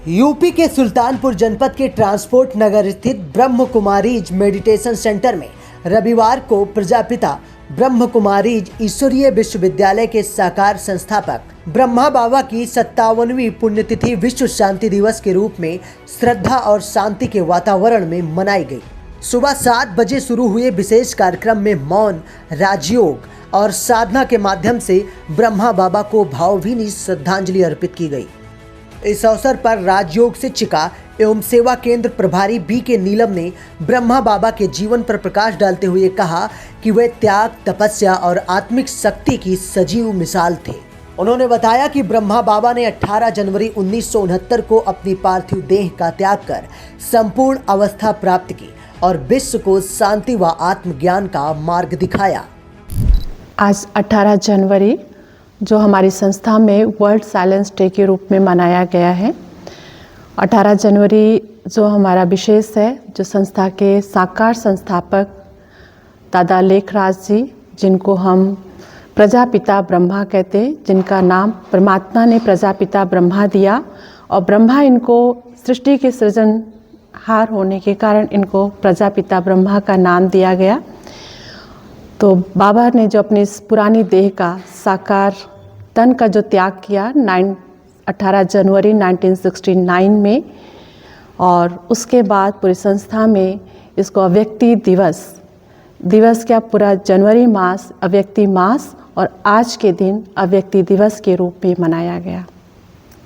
UP के सुल्तानपुर जनपद के ट्रांसपोर्ट नगर स्थित ब्रह्म कुमारीज मेडिटेशन सेंटर में रविवार को प्रजापिता ब्रह्म कुमारीज ईश्वरीय विश्वविद्यालय के साकार संस्थापक ब्रह्मा बाबा की 57वीं पुण्यतिथि विश्व शांति दिवस के रूप में श्रद्धा और शांति के वातावरण में मनाई गई। सुबह 7 बजे शुरू हुए विशेष कार्यक्रम में मौन, राजयोग और साधना के माध्यम से ब्रह्मा बाबा को भावभीनी श्रद्धांजलि अर्पित की गई। इस अवसर पर राजयोग शिक्षिका एवं सेवा केंद्र प्रभारी बी.के. नीलम ने ब्रह्मा बाबा के जीवन पर प्रकाश डालते हुए कहा कि वे त्याग, तपस्या और आत्मिक शक्ति की सजीव मिसाल थे। उन्होंने बताया कि ब्रह्मा बाबा ने 18 जनवरी 1969 को अपनी पार्थिव देह का त्याग कर संपूर्ण अवस्था प्राप्त की और विश्व को शांति व आत्मज्ञान का मार्ग दिखाया। आज 18 जनवरी जो हमारी संस्था में वर्ल्ड साइलेंस डे के रूप में मनाया गया है। 18 जनवरी जो हमारा विशेष है, जो संस्था के साकार संस्थापक दादा लेखराज जी, जिनको हम प्रजापिता ब्रह्मा कहते हैं, जिनका नाम परमात्मा ने प्रजापिता ब्रह्मा दिया और ब्रह्मा इनको सृष्टि के सृजनहार होने के कारण इनको प्रजापिता ब्रह्मा का नाम दिया गया। तो बाबा ने जो अपनी इस पुरानी देह का साकार तन का जो त्याग किया 18 जनवरी 1969 में, और उसके बाद पूरी संस्था में इसको अव्यक्ति दिवस क्या पूरा जनवरी मास अव्यक्ति मास और आज के दिन अव्यक्ति दिवस के रूप में मनाया गया।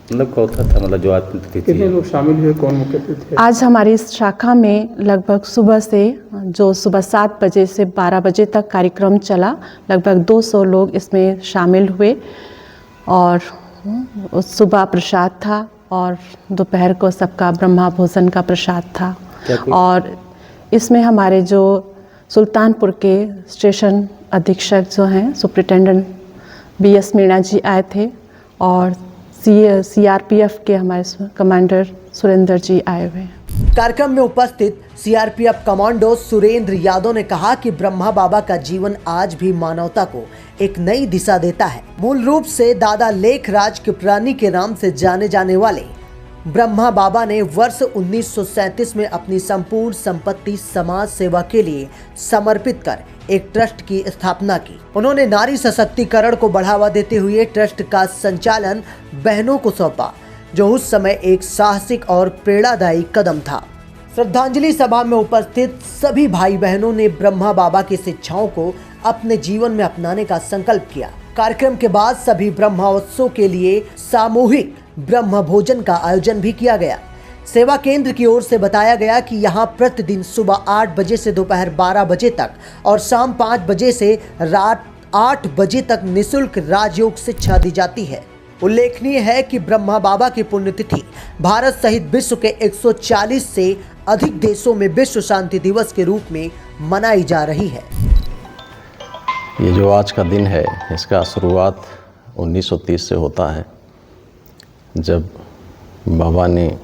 मतलब कौन था मतलब जो आज कितने लोग शामिल हुए, कौन मुख्य थे? आज हमारी इस शाखा में लगभग सुबह 7 बजे से 12 बजे तक कार्यक्रम चला। लगभग 200 लोग इसमें शामिल हुए और सुबह प्रसाद था और दोपहर को सबका ब्रह्मा भोजन का प्रसाद था। और इसमें हमारे जो सुल्तानपुर के स्टेशन अधीक्षक जो हैं सुप्रिटेंडेंट बी.एस. मीणा जी आए थे और सीआरपीएफ के हमारे कमांडर सुरेंद्र जी आए हुए हैं। कार्यक्रम में उपस्थित सीआरपीएफ कमांडो सुरेंद्र यादव ने कहा कि ब्रह्मा बाबा का जीवन आज भी मानवता को एक नई दिशा देता है। मूल रूप से दादा लेखराज कृपलानी के नाम से जाने जाने वाले ब्रह्मा बाबा ने वर्ष 1937 में अपनी संपूर्ण संपत्ति समाज सेवा के लिए समर्पित कर एक ट्रस्ट की स्थापना की। उन्होंने नारी सशक्तिकरण को बढ़ावा देते हुए ट्रस्ट का संचालन बहनों को सौंपा, जो उस समय एक साहसिक और प्रेरणादायी कदम था। श्रद्धांजलि सभा में उपस्थित सभी भाई बहनों ने ब्रह्मा बाबा की शिक्षाओं को अपने जीवन में अपनाने का संकल्प किया। कार्यक्रम के बाद सभी ब्रह्मोत्सव के लिए सामूहिक ब्रह्म भोजन का आयोजन भी किया गया। सेवा केंद्र की ओर से बताया गया कि यहाँ प्रतिदिन सुबह 8 बजे से दोपहर 12 बजे तक और शाम 5 बजे से रात 8 बजे तक निःशुल्क राजयोग शिक्षा दी जाती है। उल्लेखनीय है कि ब्रह्मा बाबा की पुण्यतिथि भारत सहित विश्व के 140 से अधिक देशों में विश्व शांति दिवस के रूप में मनाई जा रही है। ये जो आज का दिन है, इसका शुरुआत 1930 से होता है, जब बाबा ने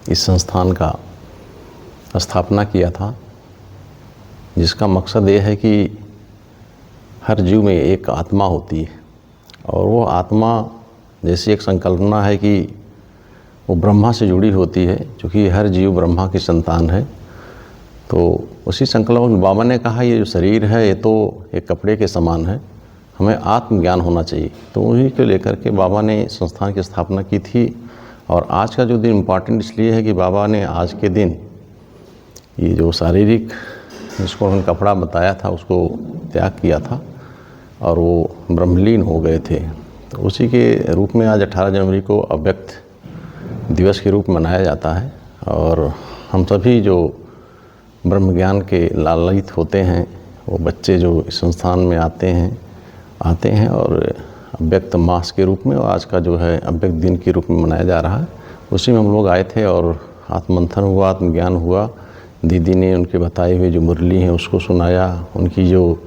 इस संस्थान का स्थापना किया था, जिसका मकसद ये है कि हर जीव में एक आत्मा होती है और वो आत्मा जैसी एक संकल्पना है कि वो ब्रह्मा से जुड़ी होती है, क्योंकि हर जीव ब्रह्मा की संतान है। तो उसी संकल्प में बाबा ने कहा ये जो शरीर है ये तो एक कपड़े के समान है, हमें आत्मज्ञान होना चाहिए। तो उन्हीं को लेकर के बाबा ने संस्थान की स्थापना की थी। और आज का जो दिन इम्पॉर्टेंट इसलिए है कि बाबा ने आज के दिन ये जो शारीरिक जिसको उन्होंने कपड़ा बताया था उसको त्याग किया था और वो ब्रह्मलीन हो गए थे। तो उसी के रूप में आज 18 जनवरी को अव्यक्त दिवस के रूप में मनाया जाता है। और हम सभी जो ब्रह्म ज्ञान के लालित होते हैं, वो बच्चे जो इस संस्थान में आते हैं और अव्यक्त मास के रूप में और आज का जो है अव्यक्त दिन के रूप में मनाया जा रहा है, उसी में हम लोग आए थे और आत्ममंथन हुआ, आत्मज्ञान हुआ। दीदी ने उनके बताए हुए जो मुरली हैं उसको सुनाया, उनकी जो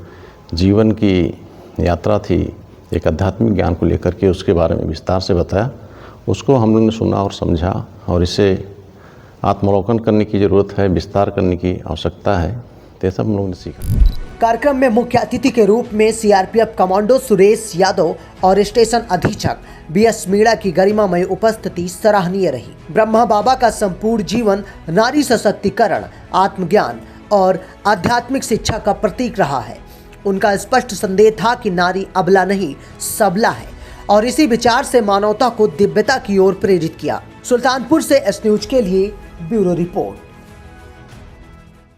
जीवन की यात्रा थी एक आध्यात्मिक ज्ञान को लेकर के उसके बारे में विस्तार से बताया, उसको हम लोगों ने सुना और समझा और इसे आत्मावलोकन करने की ज़रूरत है, विस्तार करने की आवश्यकता है, तो ये सब हम लोगों ने सीखा। कार्यक्रम में मुख्य अतिथि के रूप में सीआरपीएफ कमांडो सुरेश यादव और स्टेशन अधीक्षक बीएस मीणा की गरिमामय उपस्थिति सराहनीय रही। ब्रह्मा बाबा का संपूर्ण जीवन नारी सशक्तिकरण, आत्मज्ञान और आध्यात्मिक शिक्षा का प्रतीक रहा है। उनका स्पष्ट संदेश था कि नारी अबला नहीं सबला है और इसी विचार से मानवता को दिव्यता की ओर प्रेरित किया। सुल्तानपुर से एस न्यूज के लिए ब्यूरो रिपोर्ट।